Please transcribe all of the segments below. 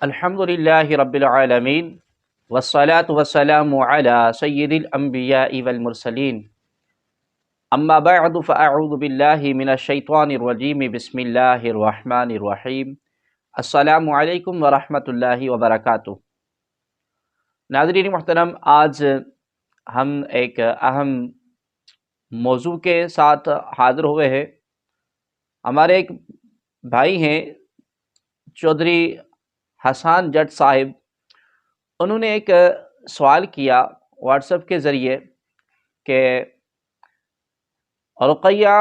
الحمد للہ رب العالمین والصلاة والسلام علی سید الانبیاء والمرسلین اما بعد فاعوذ باللہ من الشیطان الرجیم بسم اللہ الرحمن الرحیم السلام علیکم ورحمۃ اللہ وبرکاتہ۔ ناظرین محترم، آج ہم ایک اہم موضوع کے ساتھ حاضر ہوئے ہیں۔ ہمارے ایک بھائی ہیں چودھری حسان جٹ صاحب، انہوں نے ایک سوال کیا واٹس ایپ کے ذریعے کہ رقیہ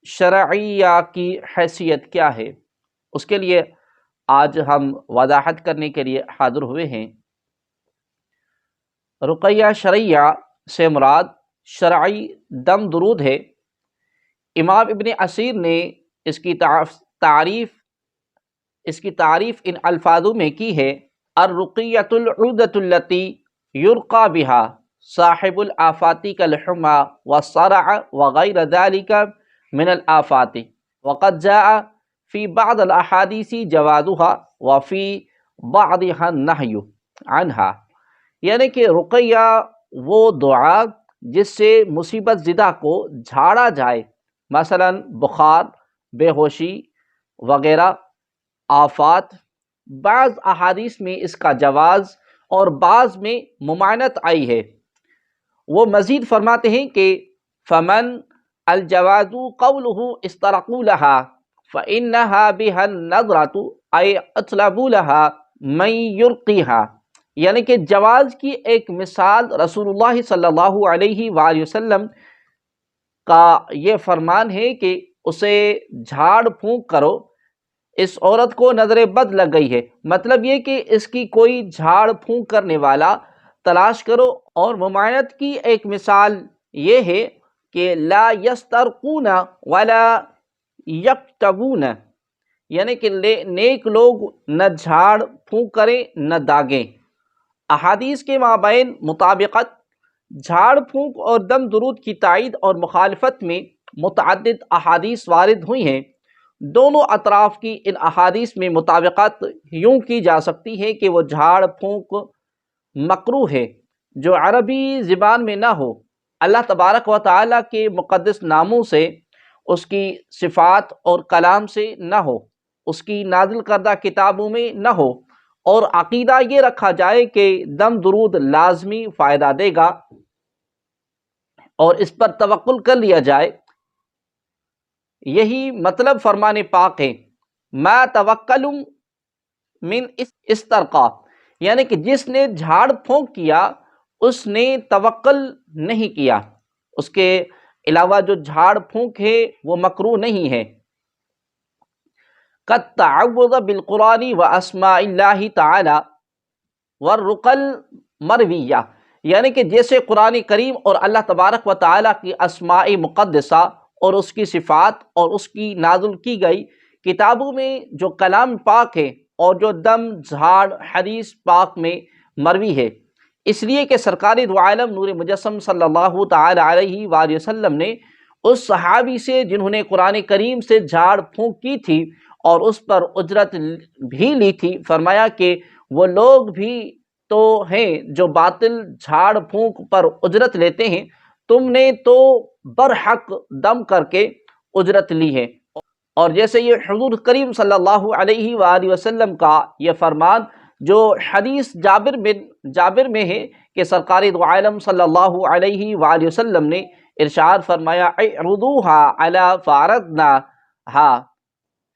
شرعیہ کی حیثیت کیا ہے۔ اس کے لیے آج ہم وضاحت کرنے کے لیے حاضر ہوئے ہیں۔ رقیہ شرعیہ سے مراد شرعی دم درود ہے۔ امام ابن اسیر نے اس کی تعریف ان الفاظوں میں کی ہے: الرقیۃ العودۃ التی یرقى بها صاحب الآفات كالحمى والصرع وغير ذلك من الآفات، وقد جاء في بعض الأحاديث جوازها وفي بعضها النهي عنها۔ یعنی کہ رقیہ وہ دعا جس سے مصیبت زدہ کو جھاڑا جائے، مثلا بخار، بے ہوشی وغیرہ آفات۔ بعض احادیث میں اس کا جواز اور بعض میں ممانعت آئی ہے۔ وہ مزید فرماتے ہیں کہ فمن الجواز قوله استرقوا لها فإنها بها النظرة أي اطلبوا لها من يرقيها۔ یعنی کہ جواز کی ایک مثال رسول اللہ صلی اللہ علیہ وآلہ وسلم کا یہ فرمان ہے کہ اسے جھاڑ پھونک کرو، اس عورت کو نظر بد لگ گئی ہے، مطلب یہ کہ اس کی کوئی جھاڑ پھونک کرنے والا تلاش کرو۔ اور ممانعت کی ایک مثال یہ ہے کہ لا یسترقون ولا یکتبون، یعنی کہ نیک لوگ نہ جھاڑ پھونک کریں نہ داغیں۔ احادیث کے مابین مطابقت، جھاڑ پھونک اور دم درود کی تائید اور مخالفت میں متعدد احادیث وارد ہوئی ہیں۔ دونوں اطراف کی ان احادیث میں مطابقت یوں کی جا سکتی ہے کہ وہ جھاڑ پھونک مکروہ ہے جو عربی زبان میں نہ ہو، اللہ تبارک و تعالیٰ کے مقدس ناموں سے، اس کی صفات اور کلام سے نہ ہو، اس کی نازل کردہ کتابوں میں نہ ہو، اور عقیدہ یہ رکھا جائے کہ دم درود لازمی فائدہ دے گا اور اس پر توکل کر لیا جائے۔ یہی مطلب فرمان پاک ہے: ما توکل من استرقا، یعنی کہ جس نے جھاڑ پھونک کیا اس نے توکل نہیں کیا، اس کے علاوہ جو جھاڑ پھونک ہے وہ مکروہ نہیں ہے۔ قد تعوذ بالقرآن واسماء اللہ تعالی والرقى المرویہ، یعنی کہ جیسے قرآن کریم اور اللہ تبارک و تعالیٰ کی اسماء مقدسہ اور اس کی صفات اور اس کی نازل کی گئی کتابوں میں جو کلام پاک ہے اور جو دم جھاڑ حدیث پاک میں مروی ہے، اس لیے کہ سرکار دو عالم نور مجسم صلی اللہ تعالی علیہ وآلہ وسلم نے اس صحابی سے جنہوں نے قرآن کریم سے جھاڑ پھونک کی تھی اور اس پر اجرت بھی لی تھی، فرمایا کہ وہ لوگ بھی تو ہیں جو باطل جھاڑ پھونک پر اجرت لیتے ہیں، تم نے تو برحق دم کر کے اجرت لی ہے۔ اور جیسے یہ حضور کریم صلی اللہ علیہ وآلہ وسلم کا یہ فرمان جو حدیث جابر میں ہے کہ سرکار دو عالم صلی اللہ علیہ وآلہ وسلم نے ارشاد فرمایا: اعرضوها على فعرضناها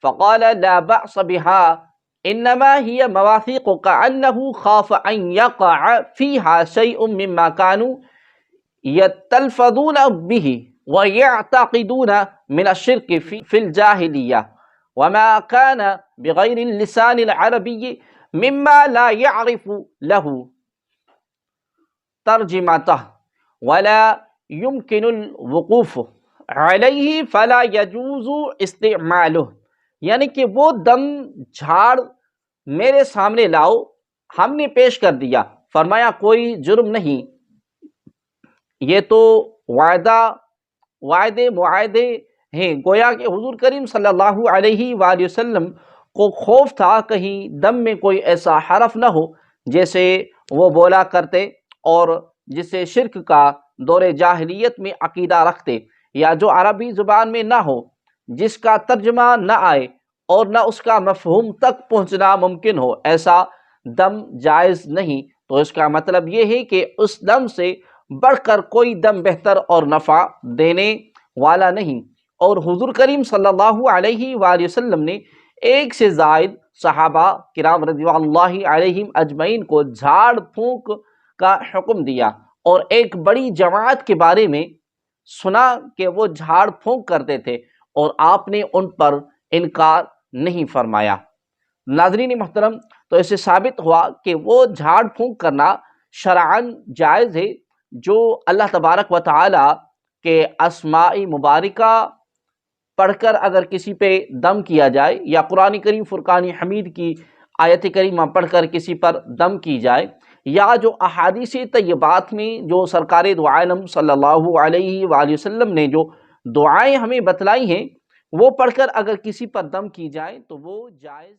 فقال لا بأس بها انما هي مواثيق كأنه خاف ان يقع فيها شيء مما كانوا يتلفظون به ويعتقدون من الشرك في الجاهلية وما كان بغير اللسان العربي مما لا يعرف له ترجمته ولا يمكن الوقوف عليه فلا يجوز استعماله۔ یعنی کہ وہ دم جھاڑ میرے سامنے لاؤ، ہم نے پیش کر دیا، فرمایا کوئی جرم نہیں، یہ تو وعدے معاہدے ہیں۔ گویا کہ حضور کریم صلی اللہ علیہ وآلہ وسلم کو خوف تھا کہیں دم میں کوئی ایسا حرف نہ ہو جیسے وہ بولا کرتے اور جسے شرک کا دور جاہلیت میں عقیدہ رکھتے، یا جو عربی زبان میں نہ ہو، جس کا ترجمہ نہ آئے اور نہ اس کا مفہوم تک پہنچنا ممکن ہو، ایسا دم جائز نہیں۔ تو اس کا مطلب یہ ہے کہ اس دم سے بڑھ کر کوئی دم بہتر اور نفع دینے والا نہیں۔ اور حضور کریم صلی اللہ علیہ وآلہ وسلم نے ایک سے زائد صحابہ کرام رضی اللہ علیہم اجمعین کو جھاڑ پھونک کا حکم دیا، اور ایک بڑی جماعت کے بارے میں سنا کہ وہ جھاڑ پھونک کرتے تھے اور آپ نے ان پر انکار نہیں فرمایا۔ ناظرین محترم، تو اس سے ثابت ہوا کہ وہ جھاڑ پھونک کرنا شرعاً جائز ہے، جو اللہ تبارک و تعالی کے اسماء مبارکہ پڑھ کر اگر کسی پہ دم کیا جائے، یا قرآن کریم فرقان حمید کی آیت کریمہ پڑھ کر کسی پر دم کی جائے، یا جو احادیث طیبات میں جو سرکار دو عالم صلی اللہ علیہ وآلہ وسلم نے جو دعائیں ہمیں بتلائی ہیں، وہ پڑھ کر اگر کسی پر دم کی جائے تو وہ جائز